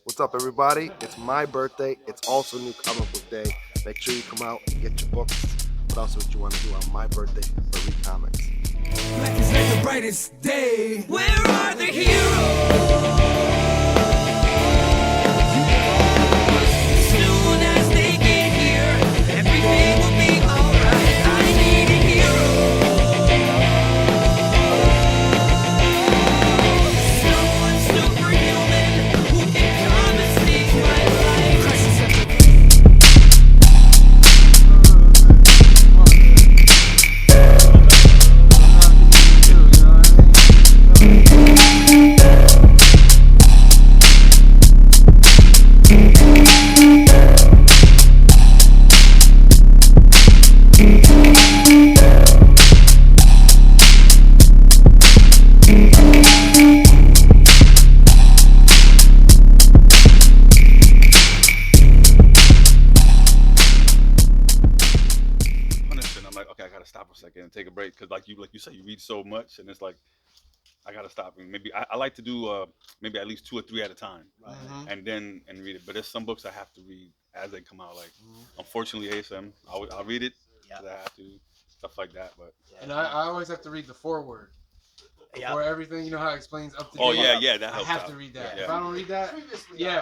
What's up, everybody? It's my birthday. It's also New Comic Book Day. Make sure you come out and get your books. What else would you want to do on my birthday for Read Comics? Black is like the brightest day. Where are the heroes? Soon as they get here, everything will be alright. I need a hero. Someone superhuman who can come and save my life. Crisis at the punishment. I'm like, okay, I gotta stop a second and take a break because, like you say, you read so much, and it's like I gotta stop. And maybe I like to do maybe at least 2 or 3 at a time, and then read it. But there's some books I have to read as they come out. Like, unfortunately, ASM, I'll read it. 'Cause I have to, stuff like that. But And I always have to read the foreword. Before everything, you know how it explains up to date? oh yeah, that I helps have out. to read that. Yeah. If I don't read that,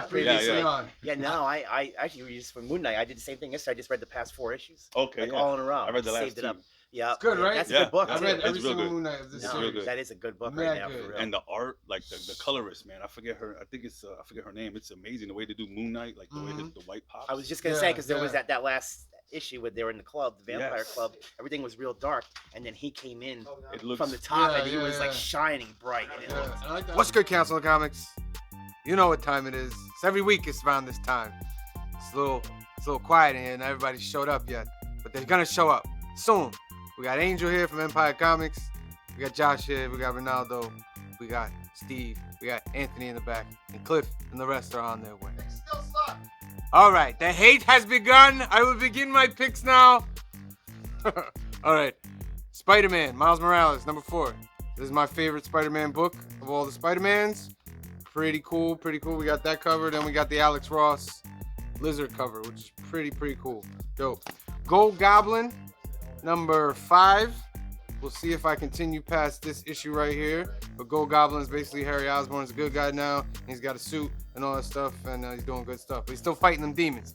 previously Yeah. on. Yeah, no, I actually read this for Moon Knight. I did the same thing yesterday. I just read the past 4 issues. Okay, Like yeah. all in a row. I read the last Saved it 2. up. Yeah. It's good, right? That's Yeah. a good book. I It's read real every single good. Moon Knight of this No, real series. good. that is a good book Mad right now. good. For real. And the art, like the colorist, man, I forget her. I think it's I forget her name. It's amazing the way they do Moon Knight, like the way the white pops. I was just gonna say because there was that last issue where they were in the club, the vampire Yes. club. Everything was real dark, and then he came in It looks from the top, Yeah, and he yeah, was like yeah. shining bright. And it Yeah, looked, I like that. What's good, Council of Comics? You know what time it is. It's every week it's around this time. It's a little quiet in here and everybody showed up yet. But they're gonna show up soon. We got Angel here from Empire Comics. We got Josh here. We got Ronaldo. We got Steve. We got Anthony in the back. And Cliff and the rest are on their way. All right, the hate has begun. I will begin my picks now. All right, Spider-Man, Miles Morales, number 4. This is my favorite Spider-Man book of all the Spider-Mans. Pretty cool. We got that cover. Then we got the Alex Ross Lizard cover, which is pretty cool. Dope. Gold Goblin, number 5. We'll see if I continue past this issue right here. But Gold Goblin is basically Harry Osborn's a good guy now. He's got a suit and all that stuff, and he's doing good stuff. But he's still fighting them demons.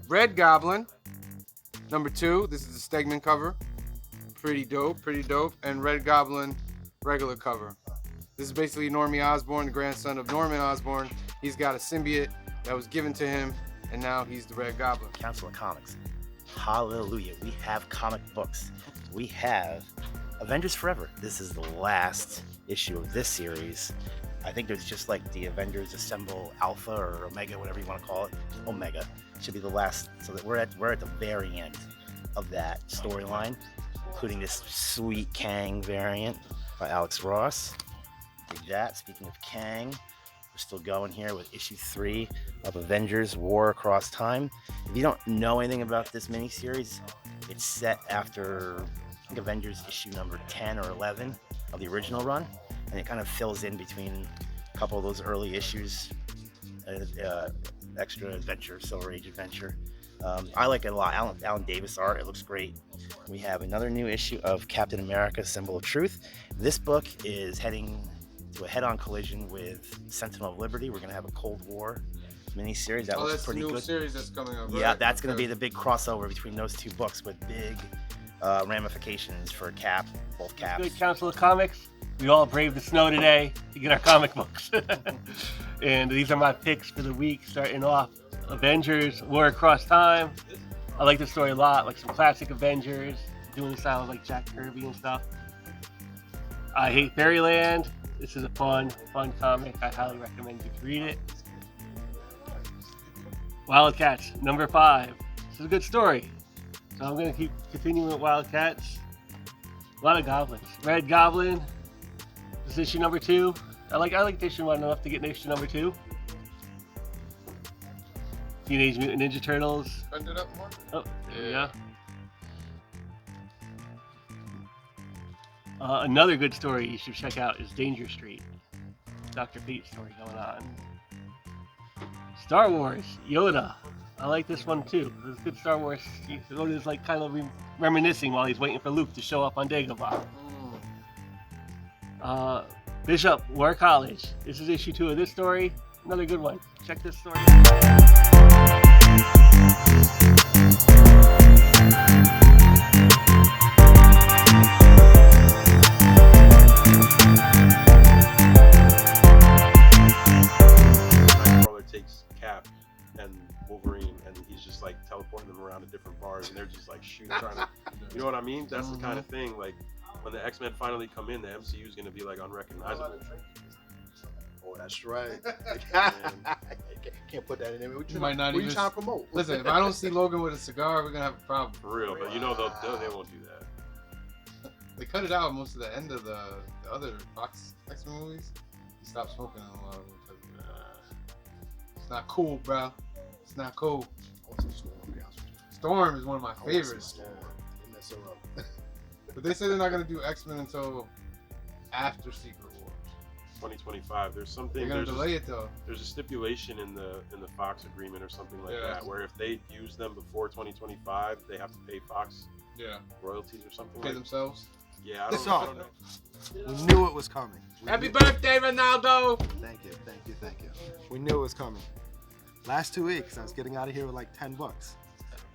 Red Goblin, number 2. This is the Stegman cover. Pretty dope. And Red Goblin, regular cover. This is basically Normie Osborn, the grandson of Norman Osborn. He's got a symbiote that was given to him, and now he's the Red Goblin. Council of Comics. Hallelujah. We have comic books. We have Avengers Forever. This is the last issue of this series. I think there's just like the Avengers Assemble Alpha or Omega, whatever you want to call it. Omega should be the last. So that we're at the very end of that storyline, including this sweet Kang variant by Alex Ross. Did that. Speaking of Kang, we're still going here with issue 3 of Avengers War Across Time. If you don't know anything about this miniseries, it's set after I think Avengers issue number 10 or 11 of the original run, and it kind of fills in between a couple of those early issues, extra adventure, Silver Age adventure. I like it a lot. Alan Davis art, it looks great. We have another new issue of Captain America: Symbol of Truth. This book is heading to a head-on collision with Sentinel of Liberty. We're gonna have a Cold War miniseries that looks that's pretty the new good. series that's coming up. Yeah, right? that's gonna be the big crossover between those 2 books with big ramifications for Cap, both Caps. Good Council of Comics. We all braved the snow today to get our comic books. And these are my picks for the week, starting off Avengers War Across Time. I like the story a lot, like some classic Avengers, doing the style of like Jack Kirby and stuff. I Hate Fairyland. This is a fun comic. I highly recommend you read it. Wildcats, number 5. This is a good story. So I'm going to keep continuing with Wildcats. A lot of goblins. Red Goblin. This is issue number 2. I like issue 1 enough to get issue number 2. Teenage Mutant Ninja Turtles. Bend it up more. Oh, there we go. Another good story you should check out is Danger Street. Dr. Fate story going on. Star Wars, Yoda. I like this one too. It's good Star Wars. Yoda's like kind of reminiscing while he's waiting for Luke to show up on Dagobah. Bishop, War College. This is issue 2 of this story. Another good one. Check this story out. Nightcrawler takes Cap and Wolverine, and he's just like teleporting them around to different bars, and they're just like shooting, trying to, you know what I mean? That's the kind of thing. Like when the X-Men finally come in, the MCU is gonna be like unrecognizable. Oh, that's right. Can't put that in there. What You might not what even you trying to promote? Listen, if I don't see Logan with a cigar, we're gonna have a problem. For real, but you know they won't do that. They cut it out most of the end of the other Fox X-Men movies. He stopped smoking in a lot of them because it's not cool, bro. It's not cool. Storm is one of my favorites. But they say they're not gonna do X-Men until after Secret War. 2025. There's something. They're gonna There's delay it though. there's a stipulation in the Fox agreement or something like Yeah. that, where if they use them before 2025, they have to pay Fox Yeah. royalties or something Pay like. themselves. Yeah, I This don't know. We knew it was coming. Happy birthday, Ronaldo! Thank you. We knew it was coming. Last 2 weeks, I was getting out of here with like 10 books.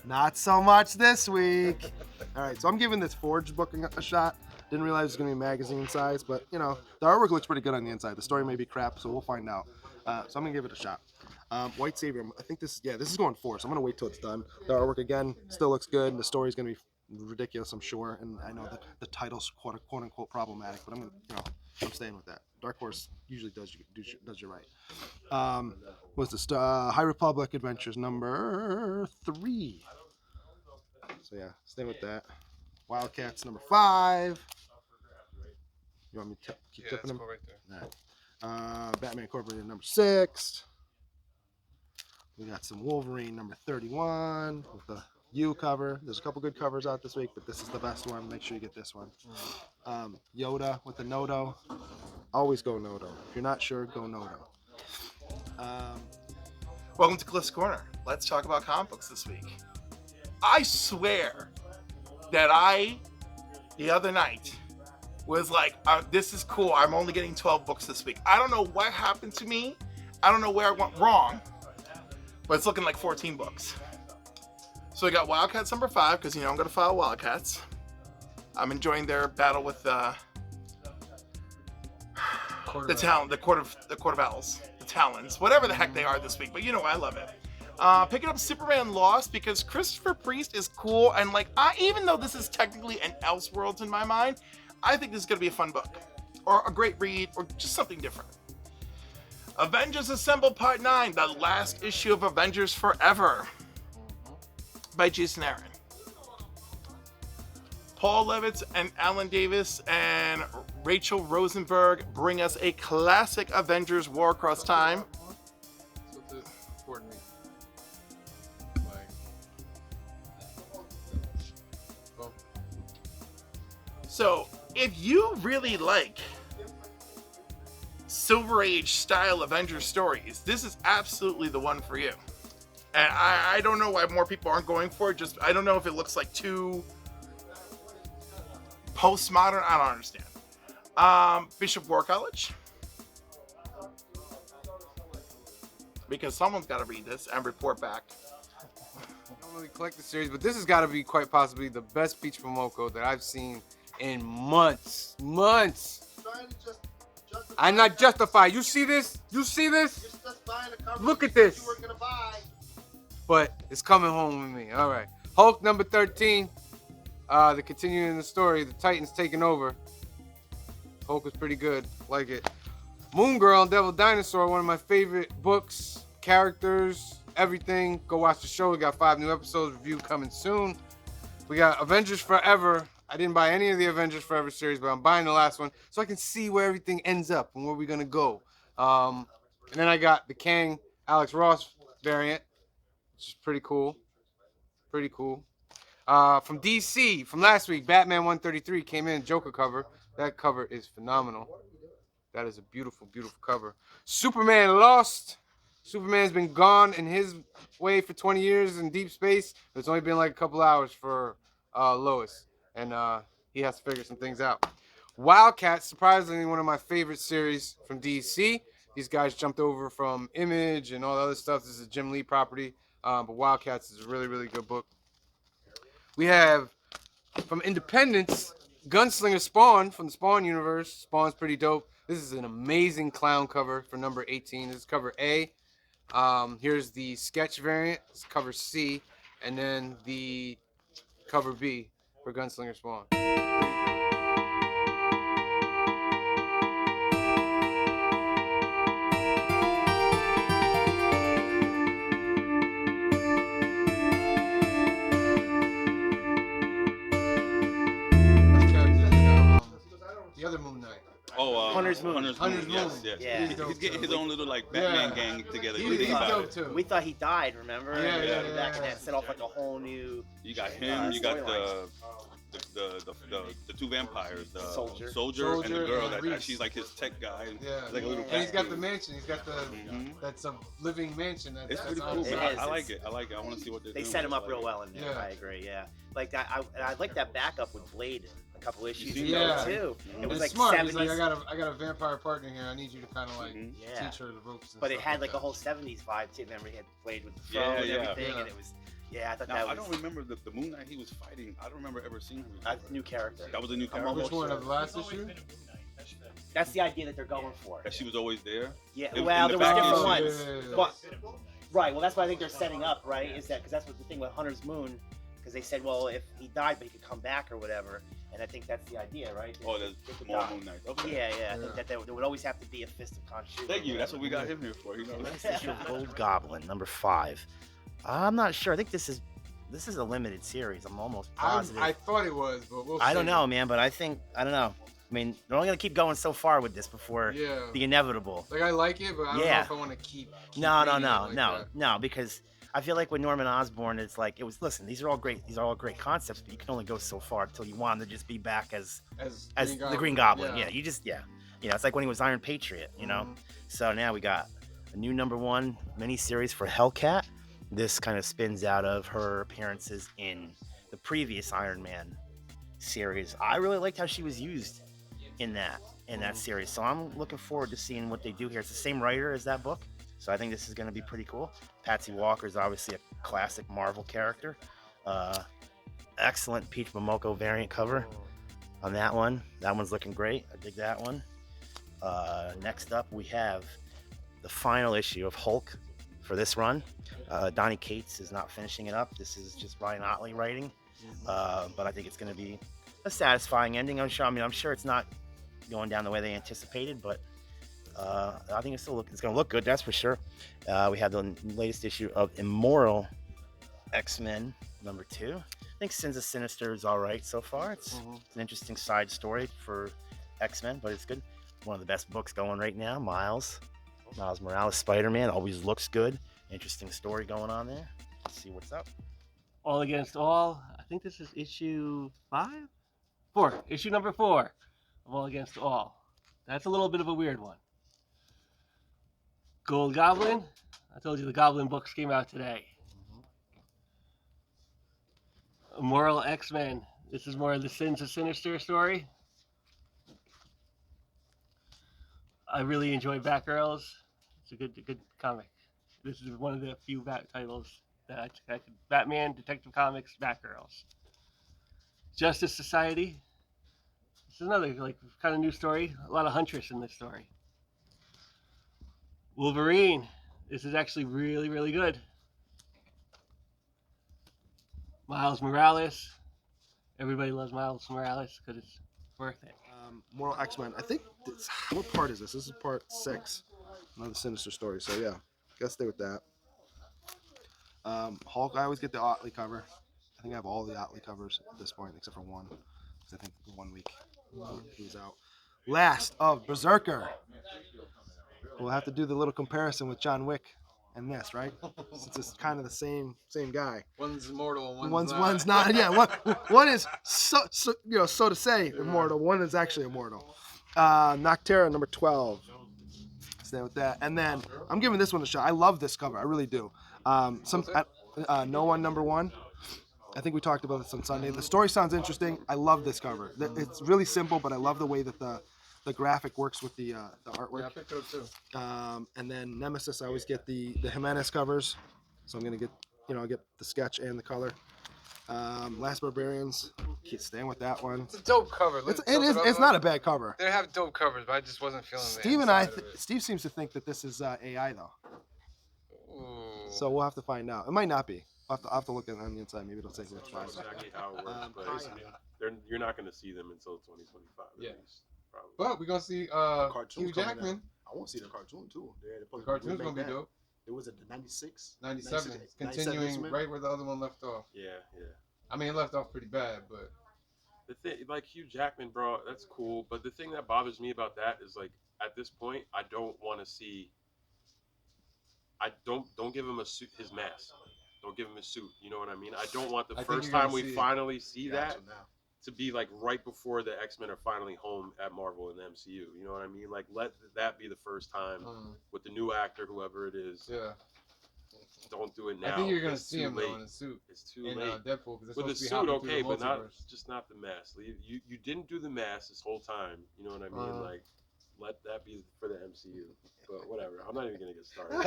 Not so much this week. All right, so I'm giving this Forge book a shot. Didn't realize it was gonna be magazine size, but you know, the artwork looks pretty good on the inside. The story may be crap, so we'll find out. So I'm gonna give it a shot. White Savior, I think this is going 4, so I'm gonna wait till it's done. The artwork again still looks good. The story's gonna be ridiculous, I'm sure, and I know that the title's quote unquote problematic, but I'm staying with that. Dark Horse usually does you right. What's this? High Republic Adventures number 3. So yeah, stay with that. Wildcats number 5. You want me to keep tipping them? right there. All right. Batman Incorporated number 6. We got some Wolverine number 31 with the U cover. There's a couple good covers out this week, but this is the best one. Make sure you get this one. Yoda with the Nodo. Always go Nodo. If you're not sure, go Nodo. Welcome to Cliff's Corner. Let's talk about comic books this week. I swear that the other night, was like, this is cool. I'm only getting 12 books this week. I don't know what happened to me. I don't know where I went wrong, but it's looking like 14 books. So we got Wildcats number 5, because, I'm going to follow Wildcats. I'm enjoying their battle with the Court of Owls, the Talons, whatever the heck they are this week. But I love it. Picking up Superman Lost because Christopher Priest is cool, and even though this is technically an Elseworlds in my mind, I think this is gonna be a fun book, or a great read, or just something different. Avengers Assemble Part 9, the last issue of Avengers Forever, by Jason Aaron. Paul Levitz and Alan Davis and Rachel Rosenberg bring us a classic Avengers War Across Time. So, if you really like Silver Age style Avengers stories, this is absolutely the one for you. And I don't know why more people aren't going for it. I don't know if it looks like too postmodern. I don't understand. Bishop War College. Because someone's got to read this and report back. I don't really collect the series, but this has got to be quite possibly the best Peach Momoko that I've seen in months. I'm not justified. You see this? Look at this. But it's coming home with me. All right. Hulk number 13. The continuing the story. The Titans taking over. Hulk was pretty good. Like it. Moon Girl and Devil Dinosaur. One of my favorite books. Characters. Everything. Go watch the show. We got 5 new episodes. Review coming soon. We got Avengers Forever. I didn't buy any of the Avengers Forever series, but I'm buying the last one so I can see where everything ends up and where we're going to go. And then I got the Kang Alex Ross variant, which is pretty cool. From DC, from last week, Batman 133 came in, Joker cover. That cover is phenomenal. That is a beautiful, beautiful cover. Superman Lost. Superman's been gone in his way for 20 years in deep space. It's only been like a couple hours for Lois, and he has to figure some things out. Wildcats, surprisingly, one of my favorite series from DC. These guys jumped over from Image and all the other stuff. This is a Jim Lee property, but Wildcats is a really, really good book. We have, from Independence, Gunslinger Spawn from the Spawn universe. Spawn's pretty dope. This is an amazing clown cover for number 18. This is cover A. Here's the sketch variant. It's cover C. And then the cover B for Gunslinger Spawn. The other Moon Knight. Oh, Hunter's Moon. Hunter's Yes, Moon. yes. Yeah. He's getting his own little like Batman gang together. He's What do you think about dope it? too. We thought he died, remember? Yeah, And yeah, back yeah. then set off like a whole new. You got him. You got storylines. the two vampires, the Soldier. and the girl and that Reese. she's like his tech guy. And Yeah. like a little And he's got cat the dude. mansion. He's got the that's a living mansion. That's, It's that's pretty all- cool, It man. is. I like it. I like it. I want to see what they're They doing. set him I up like real it. well in there. Yeah. I agree. Yeah, like that. I like that backup with Blade. A couple issues seen ago that? too. Mhm. It was It's like smart. 70s. He's like, I got a vampire partner here. I need you to kind of like Mhm. Yeah. teach her the ropes. And But it stuff had like that. a whole 70s vibe too. Remember, he had Blade with the fro Yeah, and yeah. everything, Yeah. and it was. Yeah, I thought Now, that I was don't remember the Moon Knight he was fighting. I don't remember ever seeing him. a before. new character. That was a new I'm character. almost Which one sure. of the last issue? That's the idea that they're going for. That she was always there. Yeah, in well, the there was back different issue. ones. But, right, well, that's what I think they're setting up, right? Is that because that's what the thing with Hunter's Moon, because they said, well, if he died, but he could come back or whatever, and I think that's the idea, right? Oh, there's They could more die. Moon Knight. Okay. Yeah, I Yeah. think that there would always have to be a fist of conscience. Thank you. That's what we got him here for. You know. Gold Goblin, number 5. I'm not sure. I think this is a limited series. I'm almost positive. I thought it was, but we'll see. I don't know, man, but I don't know. I mean, they're only gonna keep going so far with this before Yeah. the inevitable. Like I like it, but I don't know Yeah. if I want to keep No, reading it like that. no, because I feel like with Norman Osborn, it's like it was. Listen, these are all great concepts, but you can only go so far until you want him to just be back as the Green Goblin. Yeah, it's like when he was Iron Patriot, you know. Mhm. So now we got a new number 1 miniseries for Hellcat. This kind of spins out of her appearances in the previous Iron Man series. I really liked how she was used in that series. So I'm looking forward to seeing what they do here. It's the same writer as that book, so I think this is going to be pretty cool. Patsy Walker is obviously a classic Marvel character. Excellent Peach Momoko variant cover on that one. That one's looking great. I dig that one. Next up, we have the final issue of Hulk for this run. Donnie Cates is not finishing it up. This is just Ryan Otley writing, but I think it's going to be a satisfying ending. I'm sure it's not going down the way they anticipated, but I think it's going to look good. That's for sure. We have the latest issue of Immortal X-Men number 2. I think Sins of Sinister is all right so far. It's an interesting side story for X-Men, but it's good. One of the best books going right now. Miles Morales Spider-Man always looks good. Interesting story going on there. Let's see what's up. All Against All. I think this is issue 4. Issue number 4 of All Against All. That's a little bit of a weird one. Gold Goblin. I told you the Goblin books came out today. Immortal X-Men. This is more of the Sins of Sinister story. I really enjoy Batgirls. It's a good comic. This is one of the few titles that I could. Batman, Detective Comics, Batgirls. Justice Society. This is another kind of new story. A lot of Huntress in this story. Wolverine. This is actually really, really good. Miles Morales. Everybody loves Miles Morales because it's worth it. Mortal X-Men. I think what part is this? This is part 6. Another Sinister story. So yeah, gotta stay with that. Hulk. I always get the Otley cover. I think I have all the Otley covers at this point, except for one, because I think 1 week he was out. Last of Berserker. We'll have to do the little comparison with John Wick and this, right? Since it's kind of the same guy. One's immortal and One's not. Yeah, one is so to say immortal. One is actually immortal. Noctera number 12. Stay with that. And then I'm giving this one a shot. I love this cover. I really do. No One number 1. I think we talked about this on Sunday. The story sounds interesting. I love this cover. It's really simple, but I love the way that the graphic works with the artwork. Yeah, I picked it up too. And then Nemesis, I always get the Jimenez covers. So I'm gonna get, I get the sketch and the color. Last Barbarians, keep staying with that one. It's a dope cover. It's not a bad cover. They have dope covers, but I just wasn't feeling Steve seems to think that this is AI though. Ooh. So we'll have to find out. It might not be. I'll have to look at it on the inside. Maybe it'll take me a while. That's exactly how it works, but you're not going to see them until 2025. Yeah. At least, probably. But we're gonna see Hugh Jackman. I want to see the cartoon too. The cartoon's gonna be dope. It was at the 96, 97, continuing right where the other one left off. Yeah. I mean, it left off pretty bad, but The thing, like Hugh Jackman, bro, that's cool. But the thing that bothers me about that is, like, at this point, I don't want to see. Don't give him a suit, his mask. Don't give him a suit. You know what I mean? I don't want the first time we finally see that to be like right before the X-Men are finally home at Marvel and the MCU. You know what I mean? Like, let that be the first time with the new actor, whoever it is. yeah. Don't do it now. I think you're gonna It's see too him late. though in a suit. It's too In late. Deadpool, because With the it's supposed to be suit, hopping okay, through but the not multiverse. not the mask. You didn't do the mask this whole time. You know what I mean? Like, let that be for the MCU. But whatever. I'm not even gonna get started.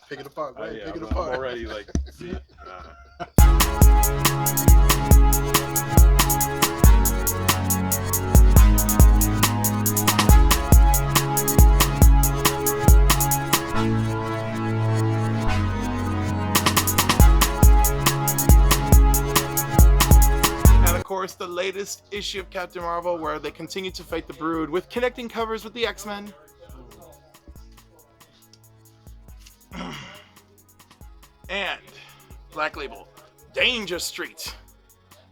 Pick it apart, right? Yeah, Pick it I'm apart. already like, see. And of course, the latest issue of Captain Marvel, where they continue to fight the Brood with connecting covers with the X-Men. And Black Label, Danger Street.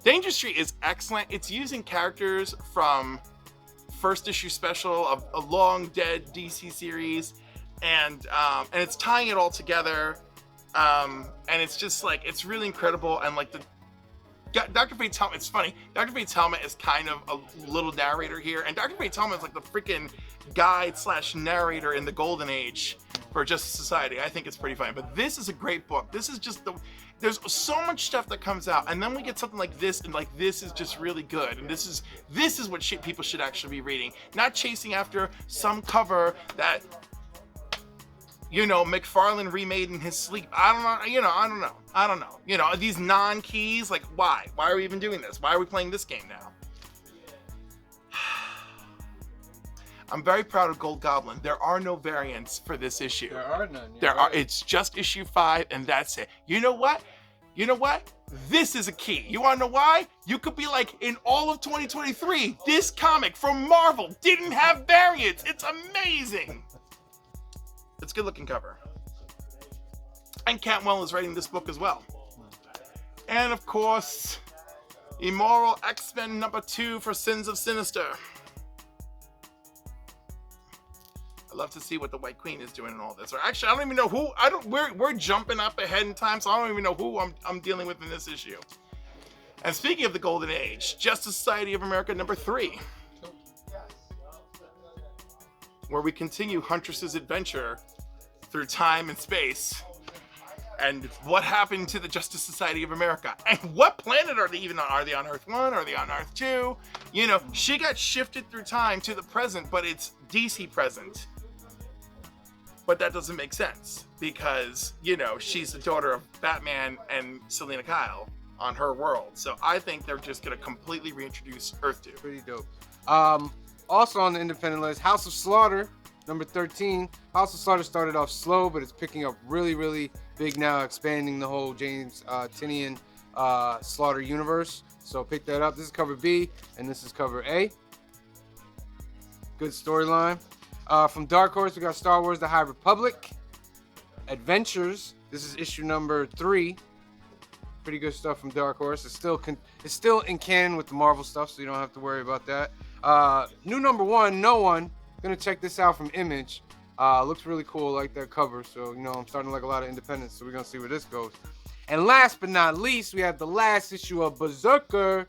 Danger Street is excellent. It's using characters from first issue special of a long dead DC series, and it's tying it all together. And it's just like, it's really incredible. And like Dr. Fate's helmet, it's funny. Dr. Fate's helmet is kind of a little narrator here, and Dr. Fate's helmet is like the freaking guide / narrator in the Golden Age for Justice Society. I think it's pretty funny. But this is a great book. This is just there's so much stuff that comes out, and then we get something like this, and like this is just really good. And this is what people should actually be reading, not chasing after some cover that McFarlane remade in his sleep. I don't know. These non-keys, like why? Why are we even doing this? Why are we playing this game now? I'm very proud of Gold Goblin. There are no variants for this issue. There are none. It's just issue 5, and that's it. You know what? This is a key. You wanna know why? You could be like, in all of 2023, this comic from Marvel didn't have variants. It's amazing. It's a good looking cover. And Cantwell is writing this book as well. And of course, Immoral X-Men number 2 for Sins of Sinister. I'd love to see what the White Queen is doing in all this. Or actually, I don't even know who. We're jumping up ahead in time, so I don't even know who I'm dealing with in this issue. And speaking of the Golden Age, Justice Society of America number 3, where we continue Huntress's adventure through time and space, and what happened to the Justice Society of America, and what planet are they even on? Are they on Earth 1? Are they on Earth 2? She got shifted through time to the present, but it's DC present. But that doesn't make sense, because, she's the daughter of Batman and Selena Kyle on her world. So I think they're just gonna completely reintroduce Earth 2. Pretty dope. Also on the independent list, House of Slaughter, number 13. House of Slaughter started off slow, but it's picking up really, really big now, expanding the whole James Tynion Slaughter universe. So pick that up. This is cover B, and this is cover A. Good storyline. From Dark Horse, we got Star Wars: The High Republic. Adventures. This is issue number 3. Pretty good stuff from Dark Horse. It's still in canon with the Marvel stuff, so you don't have to worry about that. New number 1, No One. Gonna check this out from Image. Looks really cool, I like that cover. So I'm starting to like a lot of independents, so we're gonna see where this goes. And last but not least, we have the last issue of Berserker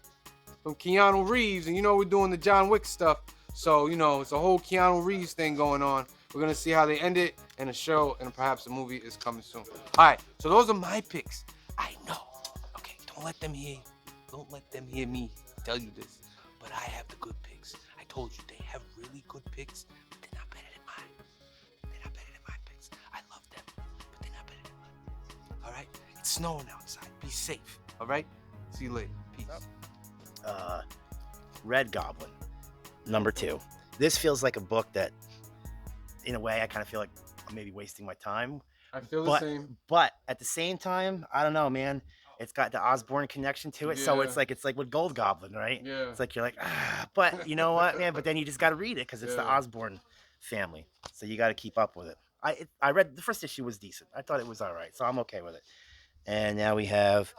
from Keanu Reeves, and we're doing the John Wick stuff. So, it's a whole Keanu Reeves thing going on. We're going to see how they end it, and a show and perhaps a movie is coming soon. All right, so those are my picks. I know. Okay, don't let them hear me tell you this, but I have the good picks. I told you they have really good picks, but they're not better than mine. They're not better than my picks. I love them, but they're not better than mine. All right? It's snowing outside. Be safe. All right? See you later. Peace. Red Goblin, number 2. This feels like a book that, in a way, I kind of feel like I'm maybe wasting my time. I feel the same. But at the same time, I don't know, man. It's got the Osborne connection to it, so it's like with Gold Goblin, right? Yeah. It's like you're like, but you know what, man? But then you just got to read it because it's the Osborne family, so you got to keep up with it. I read the first issue was decent. I thought it was all right, so I'm okay with it. And now we have,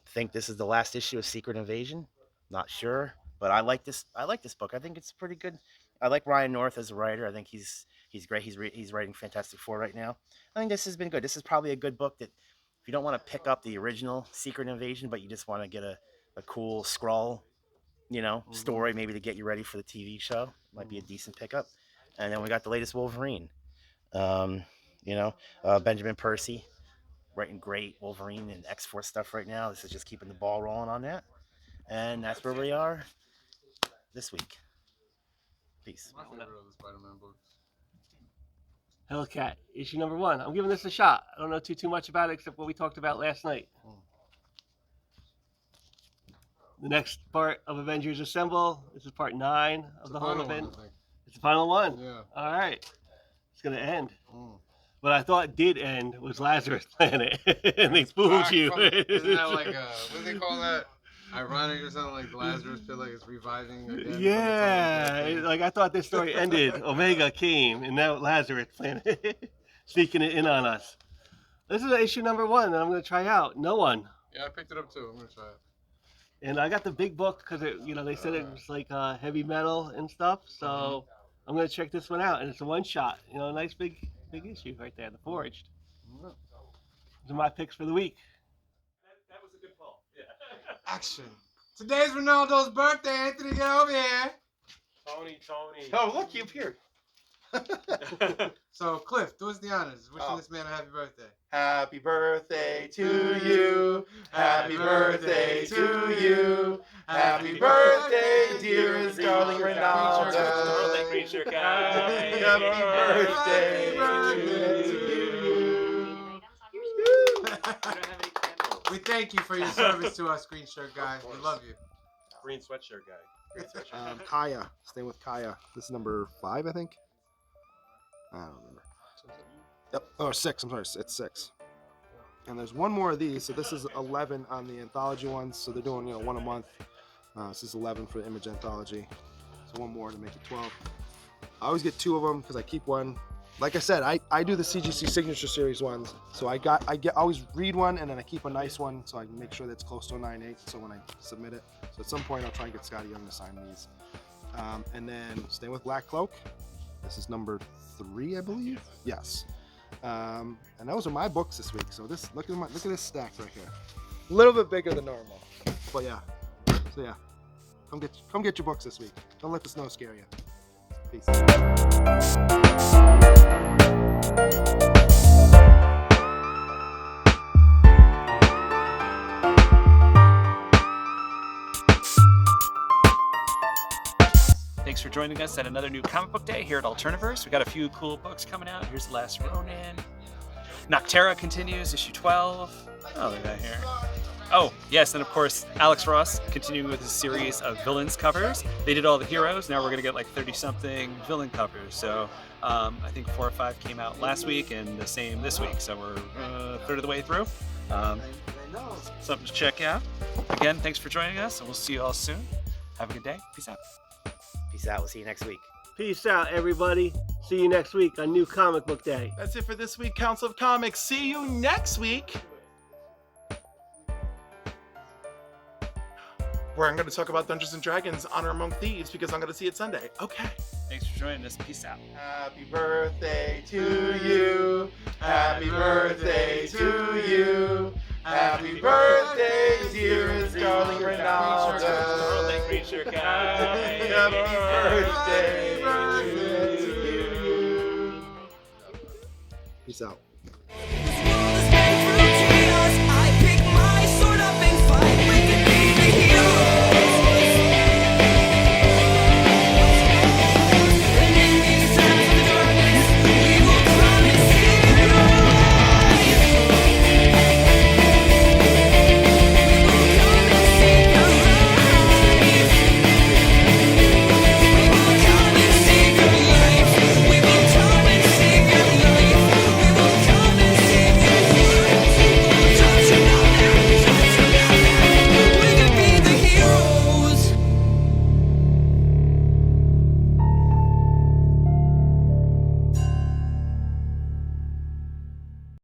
I think this is the last issue of Secret Invasion. Not sure, but I like this. I like this book. I think it's pretty good. I like Ryan North as a writer. I think he's great. He's writing Fantastic Four right now. I think this has been good. This is probably a good book that if you don't want to pick up the original Secret Invasion, but you just want to get a cool Skrull, story maybe to get you ready for the TV show, might be a decent pickup. And then we got the latest Wolverine. Benjamin Percy writing great Wolverine and X-Force stuff right now. This is just keeping the ball rolling on that. And that's where we are this week. Peace. My favorite of the Spider-Man books. Hellcat, issue number 1. I'm giving this a shot. I don't know too much about it except what we talked about last night. The next part of Avengers Assemble. This is part 9 of the whole event. It's the final one. Yeah. All right. It's gonna end. What I thought did end was Lazarus Planet, and they fooled you. Isn't that like what do they call that? Ironic or something, like Lazarus Pit, like it's reviving again. Yeah, like I thought this story ended. Omega came, and now Lazarus Planet sneaking it in on us. This is issue number 1 that I'm going to try out. No One. Yeah, I picked it up too. I'm going to try it. And I got the big book because they said it was like heavy metal and stuff. So I'm going to check this one out, and it's a one-shot. A nice big issue right there, The Forged. Those are my picks for the week. That was a good call. Yeah. Action. Today's Ronaldo's birthday. Anthony, get over here. Tony. Oh, look, you appeared. So, Cliff, do us the honors. Wishing this man a happy birthday. Happy birthday to you. Happy birthday to you. Happy birthday, dearest darling Ronaldo. Happy birthday to you. We thank you for your service to us, Green Shirt Guy. We love you. Green sweatshirt guy. Kaya. Staying with Kaya. This is number 5, I think. I don't remember. Yep. Oh, 6. I'm sorry. It's 6. And there's one more of these. So this is 11 on the anthology ones. So they're doing, one a month. This is 11 for the Image anthology. So one more to make it 12. I always get 2 of them because I keep one. Like I said, I do the CGC Signature Series ones. So I always read one and then I keep a nice one so I can make sure that's close to a 9/8. So when I submit it, so at some point I'll try and get Scotty Young to sign these. And then staying with Black Cloak. This is number 3, I believe. Yes. And those are my books this week. So look at this stack right here. A little bit bigger than normal, but yeah. So yeah, come get your books this week. Don't let the snow scare you. Peace. Thanks for joining us at another new comic book day here at Alterniverse. We got a few cool books coming out. Here's The Last Ronin. Noctera continues, issue 12. Oh, they got here. Oh, yes, and of course, Alex Ross continuing with his series of villains covers. They did all the heroes. Now we're going to get like 30-something villain covers. So I think 4 or 5 came out last week and the same this week. So we're a third of the way through. Something to check out. Again, thanks for joining us, and we'll see you all soon. Have a good day. Peace out. Peace out. We'll see you next week. Peace out, everybody. See you next week on New Comic Book Day. That's it for this week, Council of Comics. See you next week, where I'm going to talk about Dungeons & Dragons Honor Among Thieves because I'm going to see it Sunday. Okay. Thanks for joining us. Peace out. Happy birthday to you. Happy birthday to you. Happy birthday, dearest darling Ronaldo. Green shirt guy. Peace out.